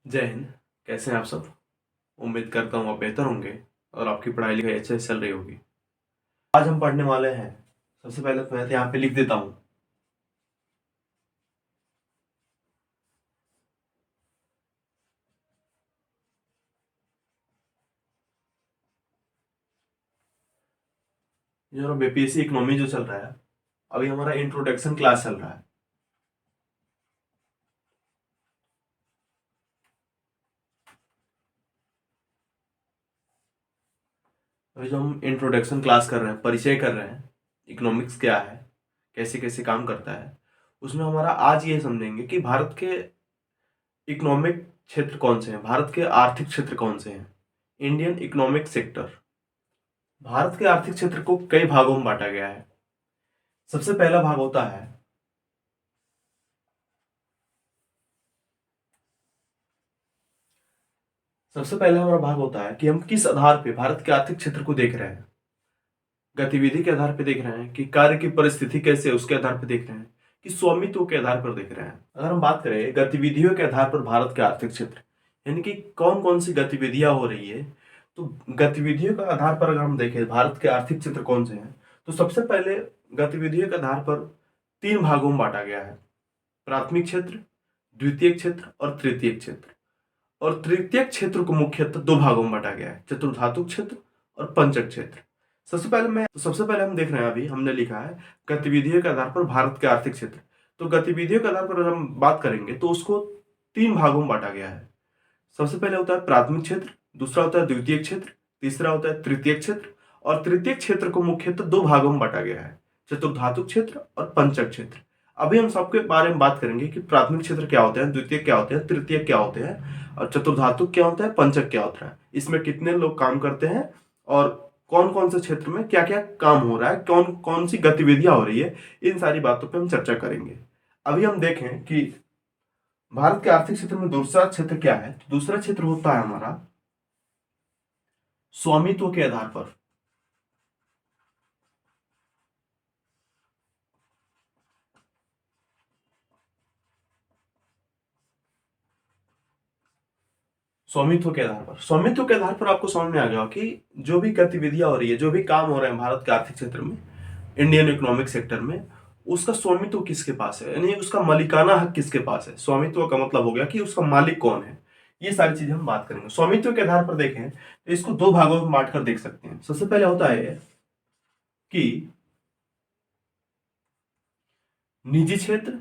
जय हिंद। कैसे हैं आप सब? उम्मीद करता हूँ आप बेहतर होंगे और आपकी पढ़ाई लिखाई अच्छे से चल रही होगी। आज हम पढ़ने वाले हैं। सबसे पहले तो मैं यहाँ पे लिख देता हूँ। जो बीपीएससी इकोनॉमी जो चल रहा है, अभी हमारा इंट्रोडक्शन क्लास चल रहा है। अभी जो हम इंट्रोडक्शन क्लास कर रहे हैं, परिचय कर रहे हैं, इकोनॉमिक्स क्या है, कैसे कैसे काम करता है, उसमें हमारा आज ये समझेंगे कि भारत के इकोनॉमिक क्षेत्र कौन से हैं, भारत के आर्थिक क्षेत्र कौन से हैं। Indian economic sector. भारत के आर्थिक क्षेत्र को कई भागों में बांटा गया है। सबसे पहला भाग होता है, सबसे पहला हमारा भाग होता है कि हम किस आधार पे भारत के आर्थिक क्षेत्र को देख रहे हैं। गतिविधि के आधार पे देख रहे हैं कि कार्य की परिस्थिति कैसे है उसके आधार पे देख रहे हैं कि स्वामित्व के आधार पर देख रहे हैं। अगर हम बात करें गतिविधियों के आधार पर भारत के आर्थिक क्षेत्र, यानी कि कौन कौन सी गतिविधियां हो रही है, तो गतिविधियों के आधार पर अगर हम देखें भारत के आर्थिक क्षेत्र कौन से हैं, तो सबसे पहले गतिविधियों के आधार पर तीन भागों में बांटा गया है। प्राथमिक क्षेत्र, द्वितीय क्षेत्र और तृतीय क्षेत्र। और तृतीय क्षेत्र को मुख्यतः दो भागों में बांटा गया है, चतुर्धातु क्षेत्र और पंचक क्षेत्र। सबसे पहले हम देख रहे हैं, अभी हमने लिखा है गतिविधियों के आधार पर भारत के आर्थिक क्षेत्र। तो गतिविधियों के आधार पर अगर हम बात करेंगे तो उसको तीन भागों में बांटा गया है। सबसे पहले होता है प्राथमिक क्षेत्र, दूसरा होता है द्वितीय क्षेत्र, तीसरा होता है तृतीय क्षेत्र। और तृतीय क्षेत्र को मुख्यतः दो भागों में बांटा गया है, चतुर्धातु क्षेत्र और पंचक क्षेत्र। अभी हम सबके बारे में बात करेंगे कि प्राथमिक क्षेत्र क्या होते हैं, द्वितीय क्या होते हैं, तृतीय क्या होते हैं, और चतुर्धातु क्या होता है, पंचक क्या होता है, इसमें कितने लोग काम करते हैं और कौन कौन से क्षेत्र में क्या क्या काम हो रहा है, कौन कौन सी गतिविधियां हो रही है। इन सारी बातों पे हम चर्चा करेंगे। अभी हम देखें कि भारत के आर्थिक क्षेत्र में दूसरा क्षेत्र क्या है, तो दूसरा क्षेत्र होता है हमारा स्वामित्व के आधार पर। स्वामित्व के आधार पर आपको समझ में आ गया कि जो भी गतिविधियां हो रही है, जो भी काम हो रहे हैं भारत के आर्थिक क्षेत्र में, इंडियन इकोनॉमिक सेक्टर में, उसका स्वामित्व किसके पास है, यानी उसका मालिकाना हक किसके पास है। स्वामित्व का मतलब हो गया कि उसका मालिक कौन है। ये सारी चीजें हम बात करेंगे। स्वामित्व के आधार पर देखें तो इसको दो भागों में बांट कर देख सकते हैं। सबसे पहले होता है कि निजी क्षेत्र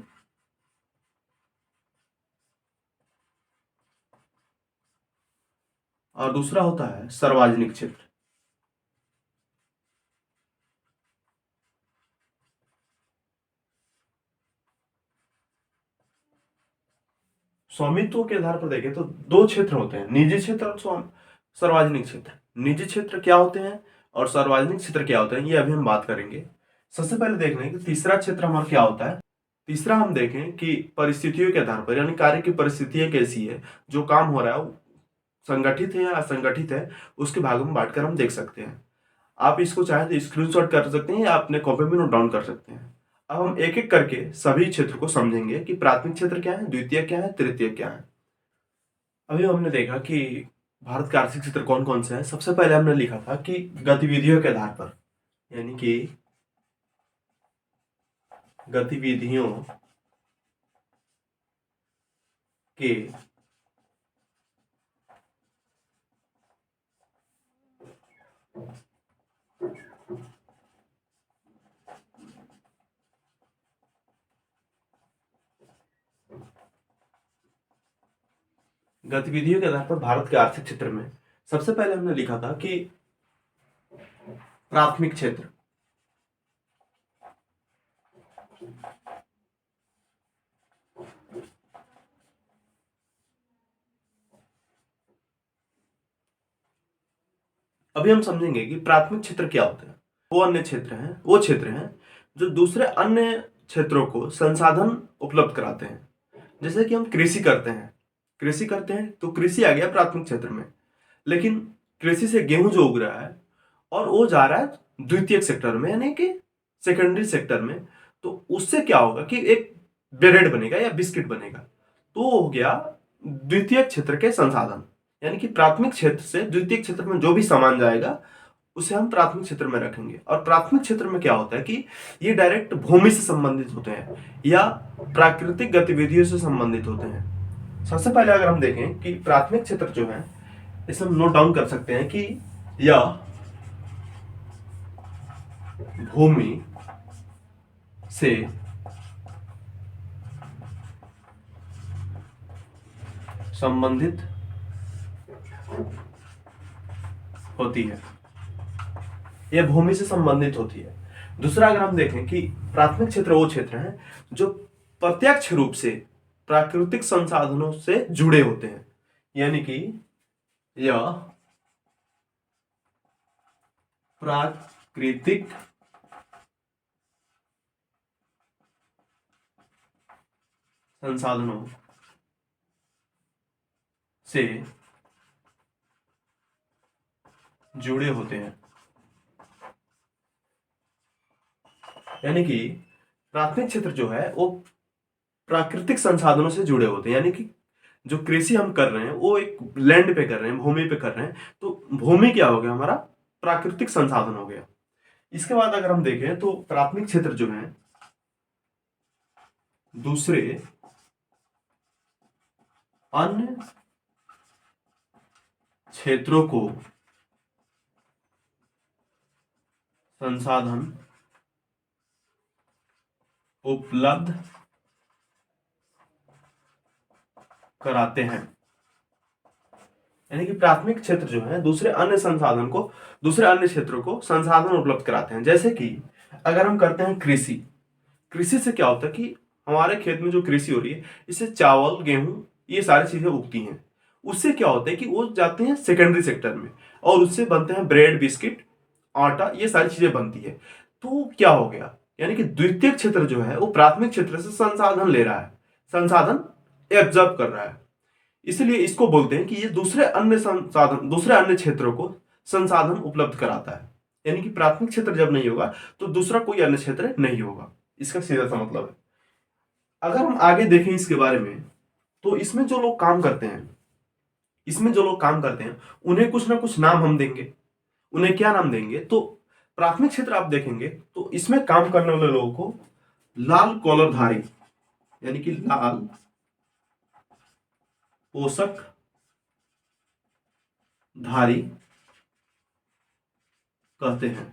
और दूसरा होता है सार्वजनिक क्षेत्र। स्वामित्व के आधार पर देखें तो दो क्षेत्र होते हैं, निजी क्षेत्र और सार्वजनिक क्षेत्र। निजी क्षेत्र क्या होते हैं और सार्वजनिक क्षेत्र क्या होते हैं, ये अभी हम बात करेंगे। सबसे पहले देख लें कि तीसरा क्षेत्र हमारा क्या होता है। तीसरा हम देखें कि परिस्थितियों के आधार पर, यानी कार्य की परिस्थितियां कैसी है, जो काम हो रहा है वो संगठित है या असंगठित है, उसके भागों में बांटकर हम देख सकते हैं। आप इसको चाहे तो स्क्रीनशॉट कर सकते हैं या अपने कॉपी में नोट डाउन कर सकते हैं। अब हम एक एक करके सभी क्षेत्र को समझेंगे कि प्राथमिक क्षेत्र क्या है, द्वितीय क्या है, तृतीय क्या है। अभी हमने देखा कि भारत का आर्थिक क्षेत्र कौन कौन से है। सबसे पहले हमने लिखा था कि गतिविधियों के आधार पर, यानी कि गतिविधियों के गतिविधियों के आधार पर भारत के आर्थिक क्षेत्र में सबसे पहले हमने लिखा था कि प्राथमिक क्षेत्र। अभी हम समझेंगे कि प्राथमिक क्षेत्र क्या होते हैं। वो क्षेत्र हैं जो दूसरे अन्य क्षेत्रों को संसाधन उपलब्ध कराते हैं। जैसे कि हम कृषि करते हैं तो कृषि आ गया प्राथमिक क्षेत्र में। लेकिन कृषि से गेहूं जो उग रहा है और वो जा रहा है द्वितीयक सेक्टर में, यानी कि सेकेंडरी सेक्टर में, तो उससे क्या होगा कि एक ब्रेड बनेगा या बिस्किट बनेगा। तो वो हो गया द्वितीय क्षेत्र के संसाधन, यानी कि प्राथमिक क्षेत्र से द्वितीय क्षेत्र में जो भी सामान जाएगा उसे हम प्राथमिक क्षेत्र में रखेंगे। और प्राथमिक क्षेत्र में क्या होता है कि ये डायरेक्ट भूमि से संबंधित होते हैं या प्राकृतिक गतिविधियों से संबंधित होते हैं। सबसे पहले अगर हम देखें कि प्राथमिक क्षेत्र जो है, इसे हम नोट डाउन कर सकते हैं कि यह भूमि से संबंधित होती है, यह भूमि से संबंधित होती है। दूसरा अगर हम देखें कि प्राथमिक क्षेत्र वो क्षेत्र है जो प्रत्यक्ष रूप से प्राकृतिक संसाधनों से जुड़े होते हैं, यानी कि यह प्राकृतिक संसाधनों से जुड़े होते हैं। यानी कि प्राथमिक क्षेत्र जो है वो प्राकृतिक संसाधनों से जुड़े होते हैं, यानी कि जो कृषि हम कर रहे हैं वो एक लैंड पे कर रहे हैं, भूमि पे कर रहे हैं, तो भूमि क्या हो गया, हमारा प्राकृतिक संसाधन हो गया। इसके बाद अगर हम देखें तो प्राथमिक क्षेत्र जो है दूसरे अन्य क्षेत्रों को संसाधन उपलब्ध कराते हैं। यानी कि प्राथमिक क्षेत्र जो है दूसरे अन्य संसाधन को, दूसरे अन्य क्षेत्रों को संसाधन उपलब्ध कराते हैं। जैसे कि अगर हम करते हैं कृषि, कृषि से क्या होता है कि हमारे खेत में जो कृषि हो रही है इससे चावल, गेहूं, ये सारी चीजें उगती हैं। उससे क्या होता है कि वो जाते हैं सेकेंडरी सेक्टर में और उससे बनते हैं ब्रेड, बिस्किट, आटा, ये सारी चीजें बनती है। तो क्या हो गया, यानी कि द्वितीय क्षेत्र जो है वो प्राथमिक क्षेत्र से संसाधन ले रहा है, संसाधन एब्जॉर्ब कर रहा है। इसलिए इसको बोलते हैं कि ये दूसरे अन्य संसाधन, दूसरे अन्य क्षेत्रों को संसाधन उपलब्ध कराता है। यानी कि प्राथमिक क्षेत्र जब नहीं होगा तो दूसरा कोई अन्य क्षेत्र नहीं होगा, इसका सीधा सा मतलब है। अगर हम आगे देखें इसके बारे में तो इसमें जो लोग काम करते हैं, इसमें जो लोग काम करते हैं उन्हें कुछ ना कुछ नाम हम देंगे। उन्हें क्या नाम देंगे, तो प्राथमिक क्षेत्र आप देखेंगे तो इसमें काम करने वाले लोगों को लाल कॉलरधारी, यानी कि लाल पोषक धारी कहते हैं,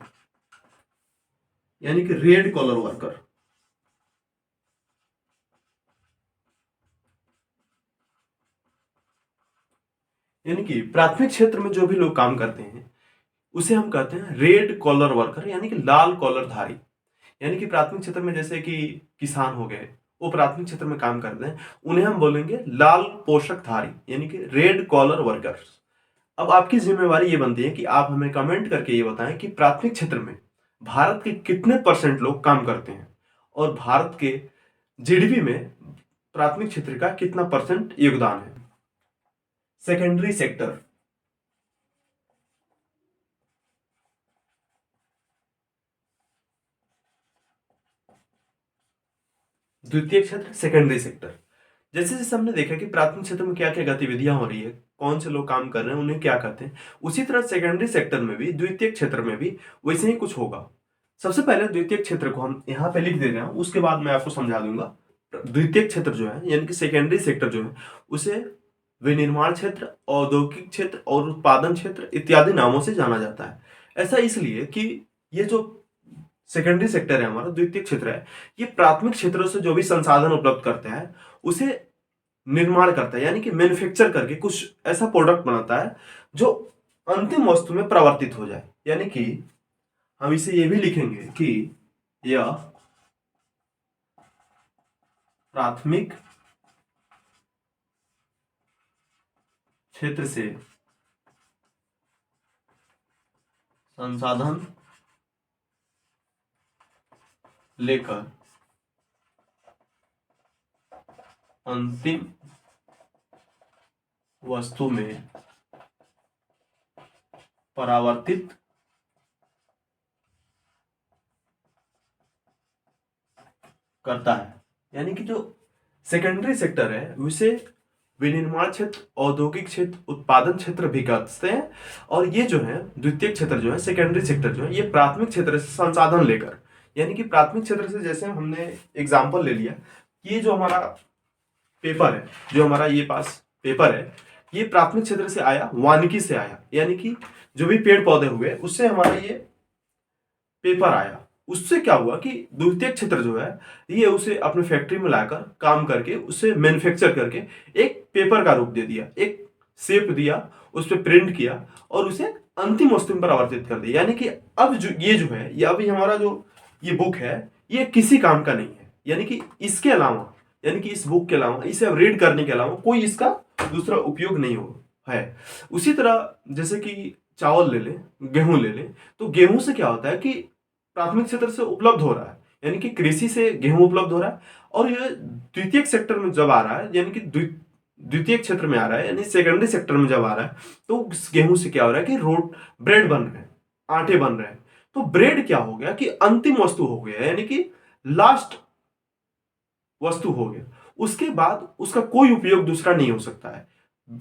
यानी कि रेड कॉलर वर्कर। यानी कि प्राथमिक क्षेत्र में जो भी लोग काम करते हैं उसे हम कहते हैं रेड कॉलर वर्कर, यानी कि लाल कॉलर धारी। यानी कि प्राथमिक क्षेत्र में जैसे कि किसान हो गए, वो प्राथमिक क्षेत्र में काम करते हैं, उन्हें हम बोलेंगे लाल पोषक धारी, यानी कि रेड कॉलर वर्कर्स। अब आपकी जिम्मेवारी ये बनती है कि आप हमें कमेंट करके ये बताएं कि प्राथमिक क्षेत्र में भारत के कितने परसेंट लोग काम करते हैं और भारत के जीडीपी में प्राथमिक क्षेत्र का कितना परसेंट योगदान है। सेकेंडरी सेक्टर, द्वितीय क्षेत्र, सेकेंडरी सेक्टर। जैसे जैसे हमने देखा कि प्राथमिक क्षेत्र में क्या क्या गतिविधियां हो रही है, कौन से लोग काम कर रहे हैं, उन्हें क्या कहते हैं, उसी तरह सेकेंडरी सेक्टर में भी, द्वितीय क्षेत्र में भी वैसे ही कुछ होगा। सबसे पहले द्वितीय क्षेत्र को हम यहाँ पे लिख दे रहे हैं, उसके बाद मैं आपको समझा दूंगा। द्वितीय क्षेत्र जो है यानी कि सेकेंडरी सेक्टर जो है उसे विनिर्माण क्षेत्र, औद्योगिक क्षेत्र और उत्पादन क्षेत्र इत्यादि नामों से जाना जाता है। ऐसा इसलिए कि ये जो सेकेंडरी सेक्टर है, हमारा द्वितीय क्षेत्र है, ये प्राथमिक क्षेत्रों से जो भी संसाधन उपलब्ध करते हैं उसे निर्माण करता है, यानी कि मैन्युफैक्चर करके कुछ ऐसा प्रोडक्ट बनाता है जो अंतिम वस्तु में परिवर्तित हो जाए। यानी कि हम इसे ये भी लिखेंगे कि यह प्राथमिक क्षेत्र से संसाधन लेकर अंतिम वस्तु में परावर्तित करता है। यानी कि जो सेकेंडरी सेक्टर है उसे विनिर्माण क्षेत्र, औद्योगिक क्षेत्र, उत्पादन क्षेत्र भी कहते हैं। और ये जो है द्वितीयक क्षेत्र जो है, सेकेंडरी सेक्टर जो है, ये प्राथमिक क्षेत्र से संसाधन लेकर, यानी कि प्राथमिक क्षेत्र से, जैसे हमने एग्जाम्पल ले लिया कि ये जो हमारा पेपर है, जो हमारा ये पास पेपर है, ये प्राथमिक क्षेत्र से आया, वानिकी से आया, यानी कि जो भी पेड़ पौधे हुए उससे हमारा ये पेपर आया। उससे क्या हुआ कि द्वितीय क्षेत्र जो है ये उसे अपने फैक्ट्री में लाकर काम करके उसे मैन्युफैक्चर करके एक पेपर का रूप दे दिया, एक शेप दिया, उस पर प्रिंट किया और उसे अंतिम वस्तु में परिवर्तित कर दिया। यानी कि अब जो है, ये अभी हमारा जो ये बुक है ये किसी काम का नहीं है, यानी कि इसके अलावा, यानी कि इस बुक के अलावा, इसे अब रीड करने के अलावा कोई इसका दूसरा उपयोग नहीं हो है। उसी तरह जैसे कि चावल ले लें, गेहूं ले लें, तो गेहूं से क्या होता है कि प्राथमिक क्षेत्र से उपलब्ध हो रहा है, यानी कि कृषि से गेहूं उपलब्ध हो रहा है, और ये द्वितीय सेक्टर में जब आ रहा है, यानी कि द्वितीय क्षेत्र में आ रहा है, यानी सेकेंडरी सेक्टर में जब आ रहा है, तो इस गेहूं से क्या हो रहा है कि ब्रेड बन रहे हैं, आटे बन रहे हैं। तो ब्रेड क्या हो गया कि अंतिम वस्तु हो गया, यानी कि लास्ट वस्तु हो गया। उसके बाद उसका कोई उपयोग दूसरा नहीं हो सकता है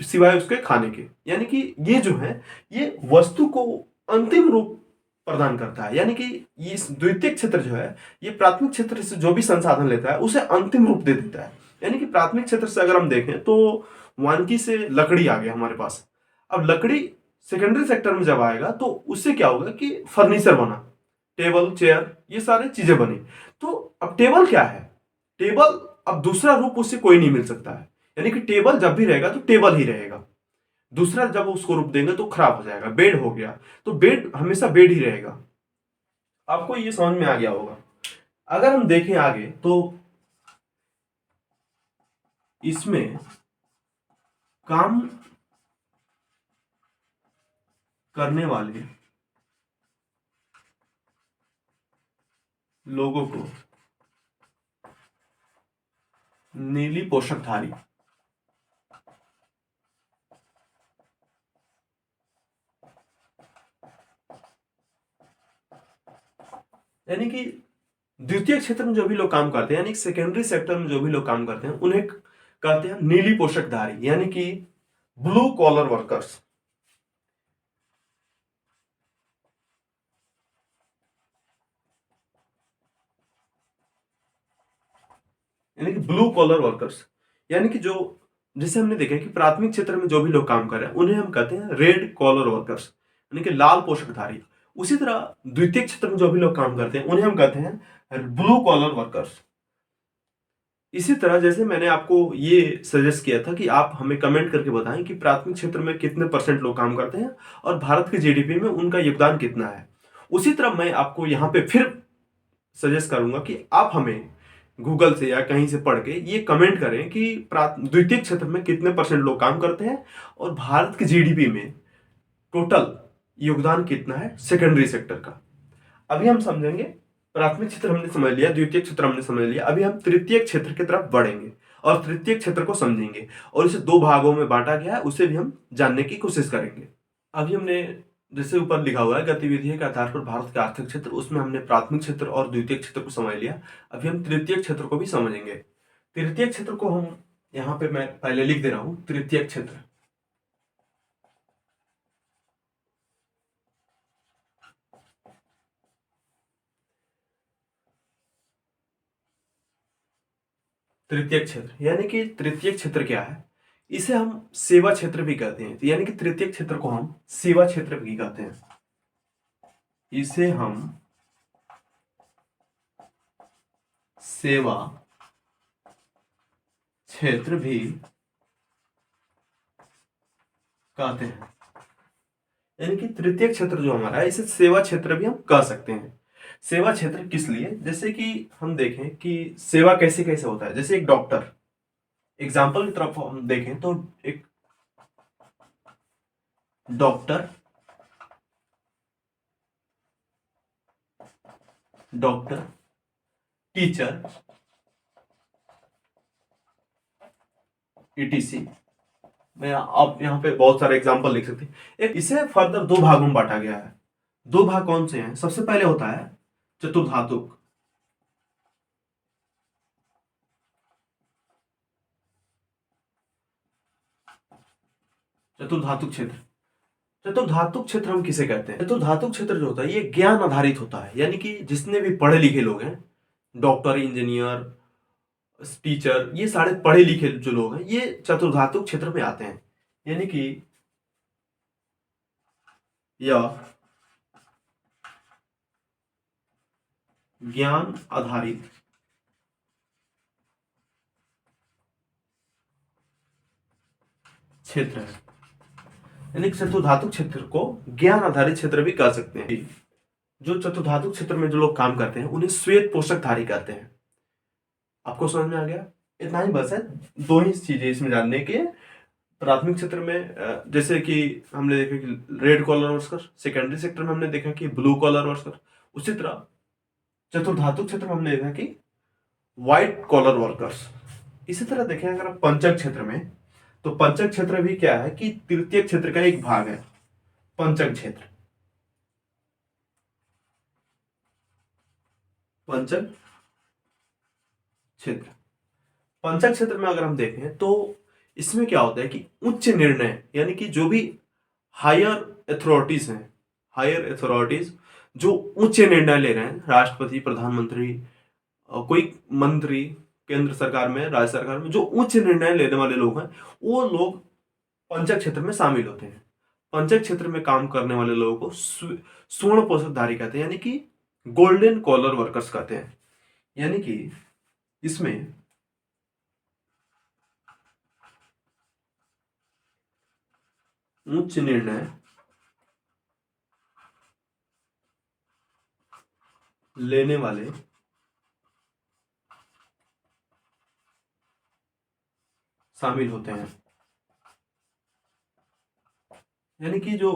सिवाय उसके खाने के। यानी कि ये जो है ये वस्तु को अंतिम रूप प्रदान करता है, यानी कि ये द्वितीय क्षेत्र जो है ये प्राथमिक क्षेत्र से जो भी संसाधन लेता है उसे अंतिम रूप दे देता है। यानी कि प्राथमिक क्षेत्र से अगर हम देखें तो वानिकी से लकड़ी आ गया हमारे पास। अब लकड़ी सेकेंडरी सेक्टर में जब आएगा तो उससे क्या होगा कि फर्नीचर बना, टेबल चेयर ये सारी चीजें बनी। तो अब टेबल क्या है, टेबल अब दूसरा रूप उससे कोई नहीं मिल सकता है, यानी कि टेबल जब भी रहेगा तो टेबल ही रहेगा, दूसरा जब उसको रूप देंगे तो खराब हो जाएगा। बेड हो गया तो बेड हमेशा बेड ही रहेगा। आपको ये समझ में आ गया होगा। अगर हम देखें आगे तो इसमें काम करने वाले लोगों को नीली पोशाकधारी, यानी कि द्वितीय क्षेत्र में जो भी लोग काम करते हैं, यानी सेकेंडरी सेक्टर में जो भी लोग काम करते हैं उन्हें कहते हैं नीली पोशाकधारी, यानी कि ब्लू कॉलर वर्कर्स। यानी कि ब्लू कॉलर वर्कर्स, यानी कि जो, जैसे हमने देखा कि प्राथमिक क्षेत्र में जो भी लोग काम कर रहे हैं उन्हें हम कहते हैं रेड कॉलर वर्कर्स, यानी कि लाल पोशाकधारी। उसी तरह द्वितीय क्षेत्र में जो भी लोग काम करते हैं उन्हें हम कहते हैं ब्लू कॉलर वर्कर्स। इसी तरह जैसे मैंने आपको ये सजेस्ट किया था कि आप हमें कमेंट करके बताएं कि प्राथमिक क्षेत्र में कितने परसेंट लोग काम करते हैं और भारत के जीडीपी में उनका योगदान कितना है, उसी तरह मैं आपको यहाँ पे फिर सजेस्ट करूंगा कि आप हमें गूगल से या कहीं से पढ़ के ये कमेंट करें कि द्वितीय क्षेत्र में कितने परसेंट लोग काम करते हैं और भारत के जीडीपी में टोटल योगदान कितना है सेकेंडरी सेक्टर का। अभी हम समझेंगे, प्राथमिक क्षेत्र हमने समझ लिया, द्वितीय क्षेत्र हमने समझ लिया, अभी हम तृतीय क्षेत्र की तरफ बढ़ेंगे और तृतीय क्षेत्र को समझेंगे और इसे दो भागों में बांटा गया है उसे भी हम जानने की कोशिश करेंगे। अभी हमने जैसे ऊपर लिखा हुआ है गतिविधि के आधार पर भारत के आर्थिक क्षेत्र, उसमें हमने प्राथमिक क्षेत्र और द्वितीय क्षेत्र को समझ लिया। अभी हम तृतीय क्षेत्र को भी समझेंगे। तृतीय क्षेत्र को हम यहाँ पे मैं पहले लिख दे रहा हूं, तृतीय क्षेत्र। तृतीय क्षेत्र यानी कि तृतीय क्षेत्र क्या है, इसे हम सेवा क्षेत्र भी कहते हैं, यानी कि तृतीय क्षेत्र को हम सेवा क्षेत्र भी कहते हैं। इसे हम सेवा क्षेत्र भी कहते हैं। यानी कि तृतीय क्षेत्र जो हमारा है इसे सेवा क्षेत्र भी हम कह सकते हैं। सेवा क्षेत्र किस लिए, जैसे कि हम देखें कि सेवा कैसे कैसे होता है। जैसे एक डॉक्टर, एग्जाम्पल की तरफ हम देखें तो एक डॉक्टर, टीचर, ईटीसी। मैं आप यहाँ पे बहुत सारे एग्जाम्पल लिख सकते हैं। एक इसे फर्दर दो भागों में बांटा गया है। दो भाग कौन से हैं, सबसे पहले होता है चतुर्धातुक, चतुर्धातुक क्षेत्र। चतुर्धातुक क्षेत्र हम किसे कहते हैं? चतुर्धातुक क्षेत्र जो होता है ये ज्ञान आधारित होता है, यानी कि जितने भी पढ़े लिखे लोग हैं, डॉक्टर, इंजीनियर, टीचर, ये सारे पढ़े लिखे जो लोग हैं ये चतुर्धातुक क्षेत्र में आते हैं। यानी कि यह ज्ञान आधारित क्षेत्र है। यानी कि चतुर्धातुक क्षेत्र को ज्ञान आधारित क्षेत्र भी कह सकते हैं। जो चतुर्धातुक क्षेत्र में जो लोग काम करते हैं उन्हें श्वेत पोषकधारी कहते हैं। आपको समझ में आ गया? इतना ही बस है। दो ही चीजें इसमें जानने के। प्राथमिक क्षेत्र में जैसे कि हमने देखा कि red collar worker, secondary sector में हमने देखा कि ब्लू कॉलर वर्कर, उसी तरह चतुर्धातुक क्षेत्र में हमने देखा कि व्हाइट कॉलर वर्कर्स। इसी तरह देखें अगर आप पंचक क्षेत्र में, तो पंचक क्षेत्र भी क्या है कि तृतीय क्षेत्र का एक भाग है। पंचक क्षेत्र, पंचक क्षेत्र, पंचक क्षेत्र में अगर हम देखें तो इसमें क्या होता है कि उच्च निर्णय, यानी कि जो भी हायर अथॉरिटीज हैं, हायर अथॉरिटीज जो उच्च निर्णय ले रहे हैं, राष्ट्रपति, प्रधानमंत्री, कोई मंत्री, केंद्र सरकार में, राज्य सरकार में जो उच्च निर्णय लेने वाले लोग हैं, वो लोग पंचक क्षेत्र में शामिल होते हैं। पंचक क्षेत्र में काम करने वाले लोगों को स्वर्ण पोषकधारी कहते हैं, यानी कि गोल्डन कॉलर वर्कर्स कहते हैं। यानी कि इसमें उच्च निर्णय लेने वाले शामिल होते हैं। यानी कि जो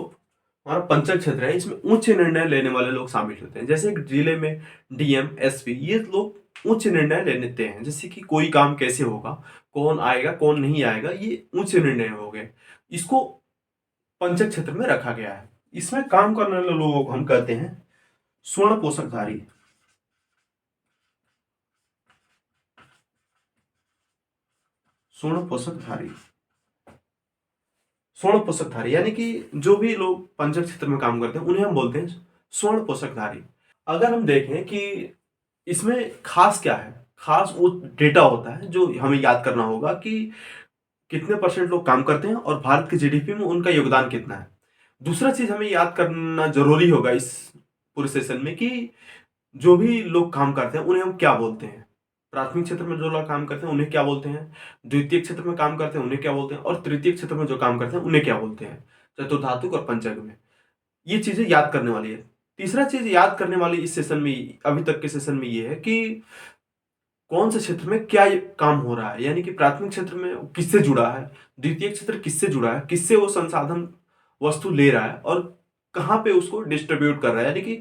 हमारा पंचक क्षेत्र है इसमें उच्च निर्णय लेने वाले लोग शामिल होते हैं। जैसे एक जिले में डीएम, एसपी, ये लोग उच्च निर्णय ले लेते हैं, जैसे कि कोई काम कैसे होगा, कौन आएगा कौन नहीं आएगा, ये उच्च निर्णय हो गए। इसको पंचक क्षेत्र में रखा गया है। इसमें काम करने वाले लोगों को हम कहते हैं स्वर्ण पोषकधारी। स्वर्ण पोषकधारी, स्वर्ण पोषकधारी, यानी कि जो भी लोग पंचक क्षेत्र में काम करते हैं उन्हें हम बोलते हैं स्वर्ण पोषकधारी। अगर हम देखें कि इसमें खास क्या है, खास वो डेटा होता है जो हमें याद करना होगा कि कितने परसेंट लोग काम करते हैं और भारत की जीडीपी में उनका योगदान कितना है। दूसरा चीज हमें याद करना जरूरी होगा इस पूरे सेशन में कि जो भी लोग काम करते हैं उन्हें हम क्या बोलते हैं। प्राथमिक क्षेत्र में जो लोग काम करते हैं उन्हें क्या बोलते हैं, द्वितीय क्षेत्र में काम करते हैं उन्हें क्या बोलते हैं, और तृतीय क्षेत्र में जो काम करते हैं उन्हें क्या बोलते हैं, चतुर्धातुक और पंचक में। ये चीजें याद करने वाली है। तीसरा चीज याद करने वाली इस सेशन में, अभी तक के सेशन में, ये है कि कौन से क्षेत्र में क्या काम हो रहा है। यानी कि प्राथमिक क्षेत्र में किससे जुड़ा है, द्वितीय क्षेत्र किससे जुड़ा है, किससे वो संसाधन वस्तु ले रहा है और कहाँ पे उसको डिस्ट्रीब्यूट कर रहा है, यानी कि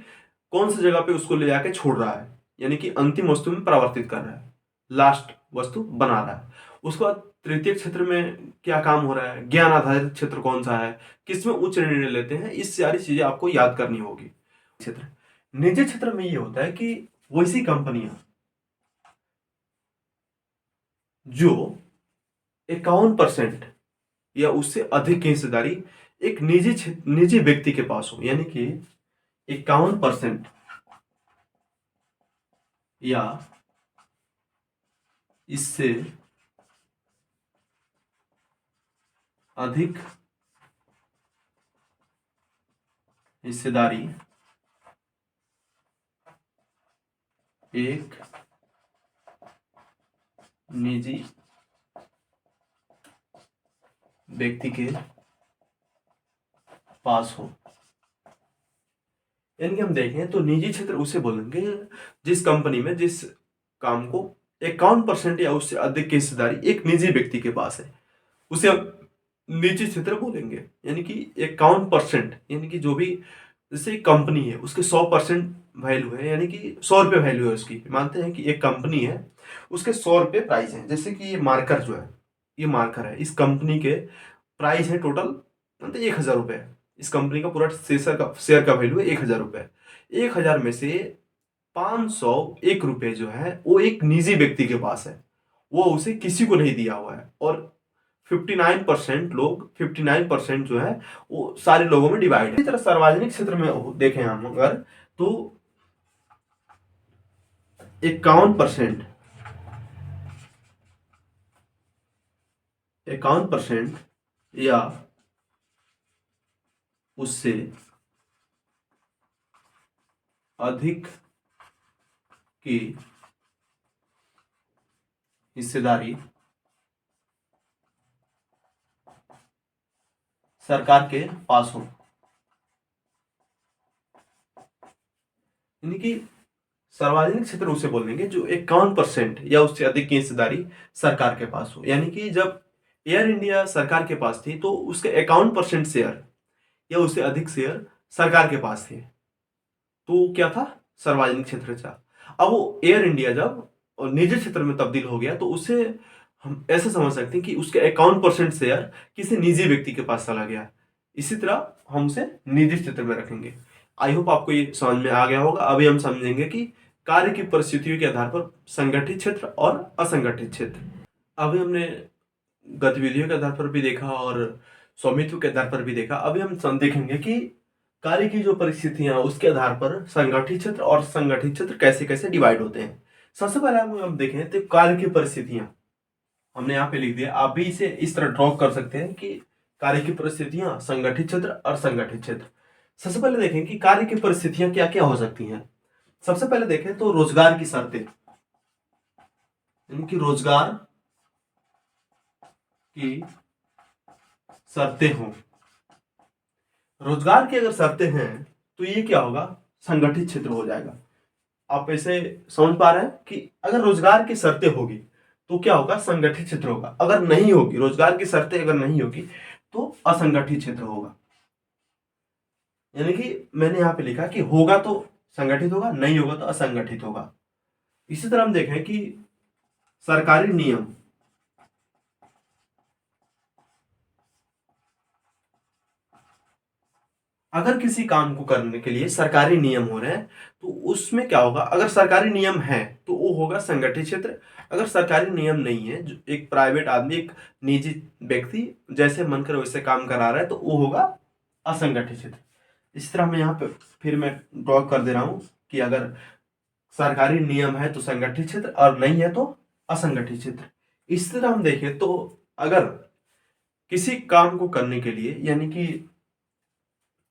कौन सी जगह पे उसको ले जाके छोड़ रहा है, यानी कि अंतिम वस्तु में परिवर्तित कर रहा है, लास्ट वस्तु बना रहा है। उसके बाद तृतीय क्षेत्र में क्या काम हो रहा है, ज्ञान आधारित क्षेत्र कौन सा है, किसमें उच्च निर्णय लेते हैं, इस सारी चीजें आपको याद करनी होगी। क्षेत्र, निजी क्षेत्र में ये होता है कि वैसी कंपनियां जो 51% या उससे अधिक की हिस्सेदारी एक निजी व्यक्ति के पास हो, यानी कि 51% या इससे अधिक हिस्सेदारी एक निजी व्यक्ति के पास हो। यानी कि हम देखें तो निजी क्षेत्र उसे बोलेंगे जिस कंपनी में जिस काम को 51% या उससे अधिक की हिस्सेदारी एक निजी व्यक्ति के पास है, उसे हम निजी क्षेत्र बोलेंगे। यानी कि 51%, यानी कि जो भी, जैसे कंपनी है उसके 100% वैल्यू है, यानी कि 100 रुपये वैल्यू है उसकी, मानते हैं कि एक कंपनी है उसके 100 रुपये प्राइस है। जैसे कि ये मार्कर जो है, ये मार्कर है, इस कंपनी के प्राइस है टोटल मतलब 1,000 रुपये। इस कंपनी का पूरा शेयर का वैल्यू है 1,000 रुपये। 1,000 में से 501 रुपये जो है वो एक निजी व्यक्ति के पास है, वो उसे किसी को नहीं दिया हुआ है, और 59% लोग, 59% जो है वो सारे लोगों में डिवाइड है। इसी तरह सार्वजनिक क्षेत्र में देखें हम अगर, तो 51%, 51% या उससे अधिक की हिस्सेदारी सरकार के पास हो, यानी कि सार्वजनिक क्षेत्र उसे बोलेंगे जो 51% या उससे अधिक की हिस्सेदारी सरकार के पास हो। यानी कि जब एयर इंडिया सरकार के पास थी तो उसके 51% शेयर या उससे अधिक शेयर सरकार के पास थे, तो क्या था, सार्वजनिक क्षेत्र था। अब वो एयर इंडिया जब निजी क्षेत्र में तब्दील हो गया तो उसे हम ऐसे समझ सकते हैं कि उसके 51% शेयर किसी निजी व्यक्ति के पास चला गया। इसी तरह हम उसे निजी क्षेत्र में रखेंगे। आई होप आपको ये समझ में आ गया होगा। अभी हम समझेंगे कि कार्य की परिस्थितियों के आधार पर संगठित क्षेत्र और असंगठित क्षेत्र। अभी हमने गतिविधियों के आधार पर भी देखा और स्वामित्व के आधार पर भी देखा। अभी हम देखेंगे कि कार्य की जो परिस्थितियां उसके आधार पर संगठित क्षेत्र और संगठित क्षेत्र कैसे कैसे डिवाइड होते हैं। सबसे पहले हम देखें तो कार्य की परिस्थितियां हमने यहाँ पे लिख दिया। आप भी इसे इस तरह ड्रॉ कर सकते हैं कि कार्य की परिस्थितियां, संगठित क्षेत्र और संगठित क्षेत्र। सबसे पहले देखें कि कार्य की परिस्थितियां क्या क्या हो सकती हैं। सबसे पहले देखें तो रोजगार की शर्तें, यानी कि रोजगार की शर्तें हों। रोजगार की अगर शर्तें हैं तो ये क्या होगा, संगठित क्षेत्र हो जाएगा। आप ऐसे समझ पा रहे हैं कि अगर रोजगार की शर्तें होगी तो क्या होगा, संगठित क्षेत्र होगा। अगर नहीं होगी, रोजगार की शर्तें अगर नहीं होगी तो असंगठित क्षेत्र होगा। यानी कि मैंने यहां पे लिखा कि होगा तो संगठित होगा, नहीं होगा तो असंगठित होगा। इसी तरह हम देखें कि सरकारी नियम, अगर किसी काम को करने के लिए सरकारी नियम हो रहे हैं तो उसमें क्या होगा, अगर सरकारी नियम है तो वो होगा संगठित क्षेत्र। अगर सरकारी नियम नहीं है, जो एक प्राइवेट आदमी, एक निजी व्यक्ति जैसे मन करे वैसे काम करा रहा है, तो वो होगा असंगठित क्षेत्र। इस तरह मैं यहाँ पे फिर मैं ड्रॉ कर दे रहा हूँ कि अगर सरकारी नियम है तो संगठित क्षेत्र और नहीं है तो असंगठित क्षेत्र। इस तरह हम देखें तो अगर किसी काम को करने के लिए, यानी कि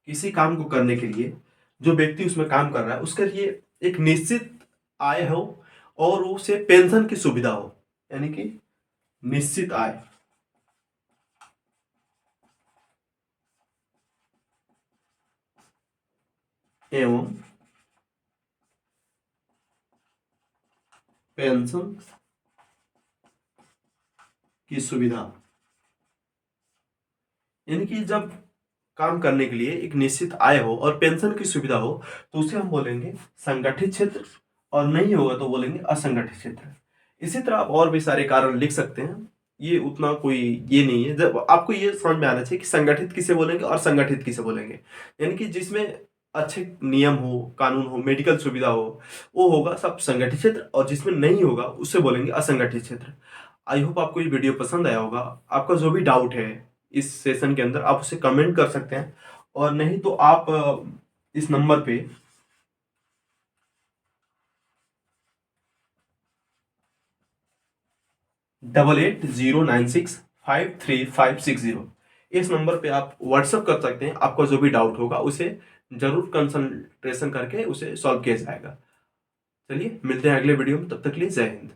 किसी काम को करने के लिए जो व्यक्ति उसमें काम कर रहा है उसके लिए एक निश्चित आय हो और उसे पेंशन की सुविधा हो, यानी कि निश्चित आय एवं पेंशन की सुविधा, यानी कि जब काम करने के लिए एक निश्चित आय हो और पेंशन की सुविधा हो तो उसे हम बोलेंगे संगठित क्षेत्र, और नहीं होगा तो बोलेंगे असंगठित क्षेत्र। इसी तरह आप और भी सारे कारण लिख सकते हैं, ये उतना कोई ये नहीं है। जब आपको ये समझ में आना चाहिए कि संगठित किसे बोलेंगे और संगठित किसे बोलेंगे, यानी कि जिसमें अच्छे नियम हो, कानून हो, मेडिकल सुविधा हो, वो होगा सब संगठित क्षेत्र, और जिसमें नहीं होगा उसे बोलेंगे असंगठित क्षेत्र। आई होप आपको ये वीडियो पसंद आया होगा। आपका जो भी डाउट है इस सेशन के अंदर आप उसे कमेंट कर सकते हैं, और नहीं तो आप इस नंबर पे 8809653560, इस नंबर पे आप व्हाट्सएप कर सकते हैं। आपका जो भी डाउट होगा उसे जरूर कंसल्टेशन करके उसे सॉल्व किया जाएगा। चलिए मिलते हैं अगले वीडियो में, तब तक के लिए जय हिंद।